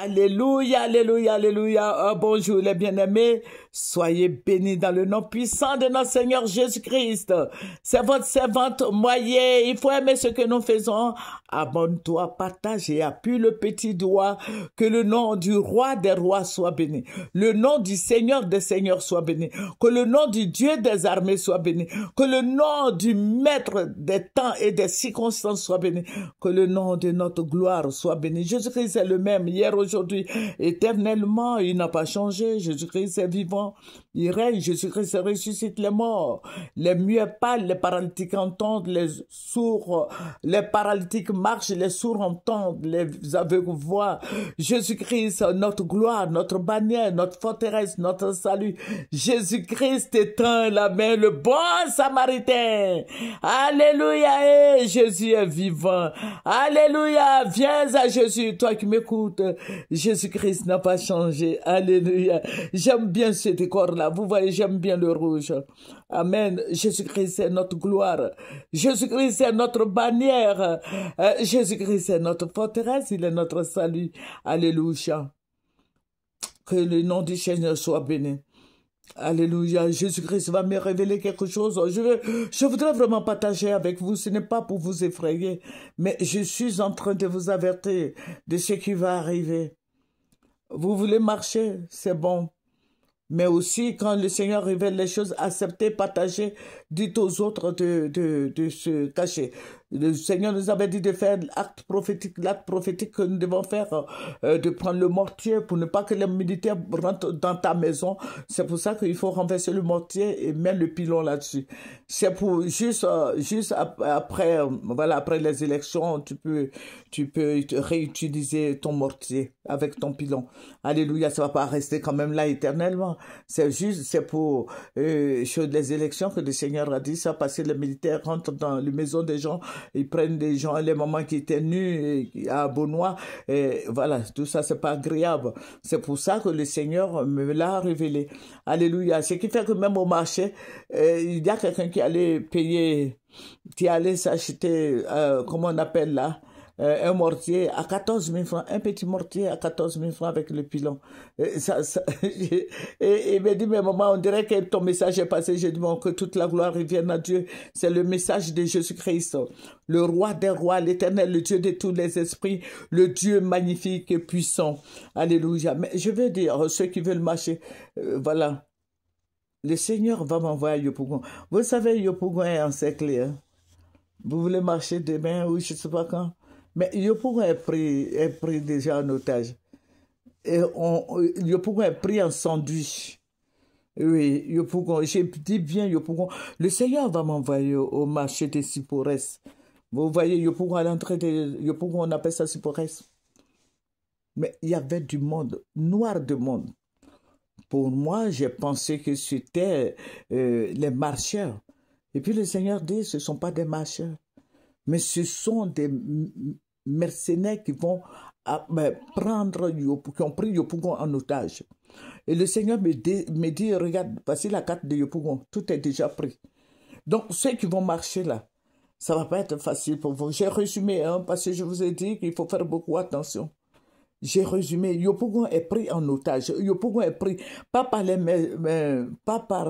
Alléluia, alléluia, alléluia. Bonjour les bien-aimés. Soyez bénis dans le nom puissant de notre Seigneur Jésus-Christ. C'est votre servante Moyer. Il faut aimer ce que nous faisons. Abonne-toi, partage et appuie le petit doigt. Que le nom du roi des rois soit béni. Le nom du Seigneur des seigneurs soit béni. Que le nom du Dieu des armées soit béni. Que le nom du Maître des temps et des circonstances soit béni. Que le nom de notre gloire soit béni. Jésus-Christ est le même hier, aujourd'hui, éternellement. Il n'a pas changé. Jésus-Christ est vivant. Il règne. Jésus-Christ ressuscite les morts. Les muets parlent, les paralytiques entendent, les sourds, les paralytiques marchent, les sourds entendent, les aveugles voient. Jésus-Christ, notre gloire, notre bannière, notre forteresse, notre salut. Jésus-Christ éteint la main, le bon samaritain. Alléluia, et Jésus est vivant. Alléluia, viens à Jésus, toi qui m'écoutes. Jésus-Christ n'a pas changé. Alléluia. J'aime bien ce décor-là. Vous voyez, j'aime bien le rouge. Amen. Jésus-Christ est notre gloire. Jésus-Christ est notre bannière. Jésus-Christ est notre forteresse. Il est notre salut. Alléluia. Que le nom du Seigneur soit béni. Alléluia. Jésus-Christ va me révéler quelque chose. Je voudrais vraiment partager avec vous. Ce n'est pas pour vous effrayer, mais je suis en train de vous avertir de ce qui va arriver. Vous voulez marcher, c'est bon. Mais aussi, quand le Seigneur révèle les choses, acceptez, partagez, dites aux autres de se cacher. Le Seigneur nous avait dit de faire l'acte prophétique que nous devons faire, de prendre le mortier pour ne pas que les militaires rentrent dans ta maison. C'est pour ça qu'il faut renverser le mortier et mettre le pilon là-dessus. C'est pour juste après, voilà, après les élections, tu peux réutiliser ton mortier avec ton pilon. Alléluia, ça va pas rester quand même là éternellement. C'est pour les élections que le Seigneur a dit ça, parce que les militaires rentrent dans les maisons des gens, ils prennent des gens, les mamans qui étaient nues à Beaunois, et voilà, tout ça, c'est pas agréable. C'est pour ça que le Seigneur me l'a révélé. Alléluia. Ce qui fait que même au marché, il y a quelqu'un qui allait payer, qui allait s'acheter, comment on appelle là, un mortier à 14 000 francs, un petit mortier à 14 000 francs avec le pilon. Et il m'a dit, mais maman, on dirait que ton message est passé. J'ai dit, bon, que toute la gloire revienne à Dieu. C'est le message de Jésus-Christ, le roi des rois, l'éternel, le Dieu de tous les esprits, le Dieu magnifique et puissant. Alléluia. Mais je veux dire, ceux qui veulent marcher, voilà. Le Seigneur va m'envoyer à Yopougon. Vous savez, Yopougon est encerclé. Hein? Vous voulez marcher demain ou je ne sais pas quand. Mais Yopougon est pris déjà en otage. Et Yopougon est pris en sandwich. Oui, Yopougon, j'ai dit bien Yopougon. Le Seigneur va m'envoyer au marché des Sipores. Vous voyez, Yopougon, à l'entrée de Yopougon, on appelle ça Sipores. Mais il y avait du monde, noir de monde. Pour moi, j'ai pensé que c'était les marcheurs. Et puis le Seigneur dit, ce ne sont pas des marcheurs, mais ce sont des mercenaires qui vont prendre qui ont pris Yopougon en otage. Et le Seigneur me dit, regarde, voici la carte de Yopougon, tout est déjà pris. Donc ceux qui vont marcher là, ça ne va pas être facile pour vous. J'ai résumé, hein, parce que je vous ai dit qu'il faut faire beaucoup attention. J'ai résumé, Yopougon est pris en otage. Yopougon est pris, pas par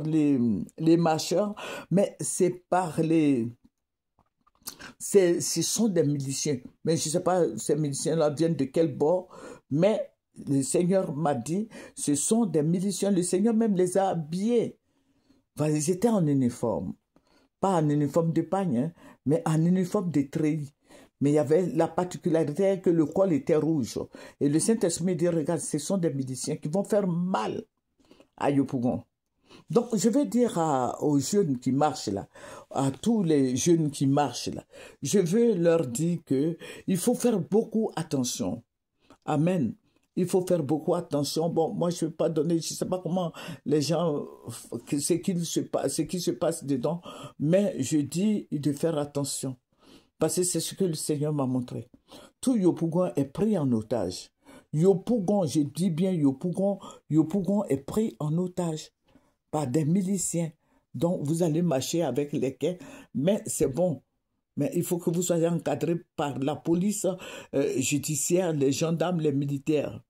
les marcheurs, mais c'est par ce sont des miliciens. Mais je ne sais pas, ces miliciens-là viennent de quel bord, mais le Seigneur m'a dit, ce sont des miliciens. Le Seigneur même les a habillés. Enfin, ils étaient en uniforme. Pas en uniforme de pagne, hein, mais en uniforme de treillis. Mais il y avait la particularité que le col était rouge. Et le Saint-Esprit dit, regarde, ce sont des miliciens qui vont faire mal à Yopougon. Donc, je vais dire aux jeunes qui marchent là, à tous les jeunes qui marchent là, je veux leur dire qu'il faut faire beaucoup attention. Amen. Il faut faire beaucoup attention. Bon, moi, je ne vais pas donner, je ne sais pas comment les gens, ce qui se passe dedans, mais je dis de faire attention. Parce que c'est ce que le Seigneur m'a montré. Tout Yopougon est pris en otage. Yopougon, je dis bien Yopougon est pris en otage par des miliciens. Donc, vous allez marcher avec les quais, mais c'est bon. Mais il faut que vous soyez encadré par la police judiciaire, les gendarmes, les militaires.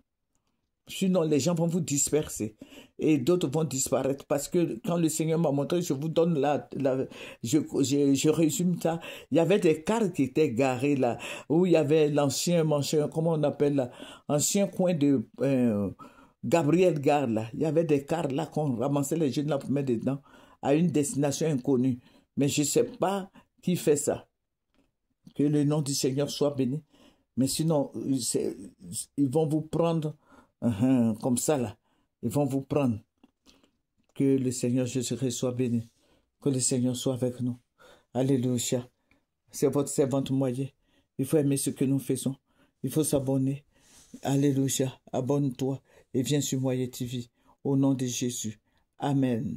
Sinon, les gens vont vous disperser et d'autres vont disparaître parce que quand le Seigneur m'a montré, je vous donne je résume ça. Il y avait des cars qui étaient garés là, où il y avait l'ancien, comment on appelle là, ancien coin de Gabriel Gare là. Il y avait des cars là qu'on ramassait les jeunes là pour mettre dedans à une destination inconnue. Mais je ne sais pas qui fait ça. Que le nom du Seigneur soit béni. Mais sinon, ils vont vous prendre comme ça là. Ils vont vous prendre. Que le Seigneur Jésus-Christ soit béni. Que le Seigneur soit avec nous. Alléluia. C'est votre servante Moyer. Il faut aimer ce que nous faisons. Il faut s'abonner. Alléluia. Abonne-toi et viens sur Moyer TV. Au nom de Jésus. Amen.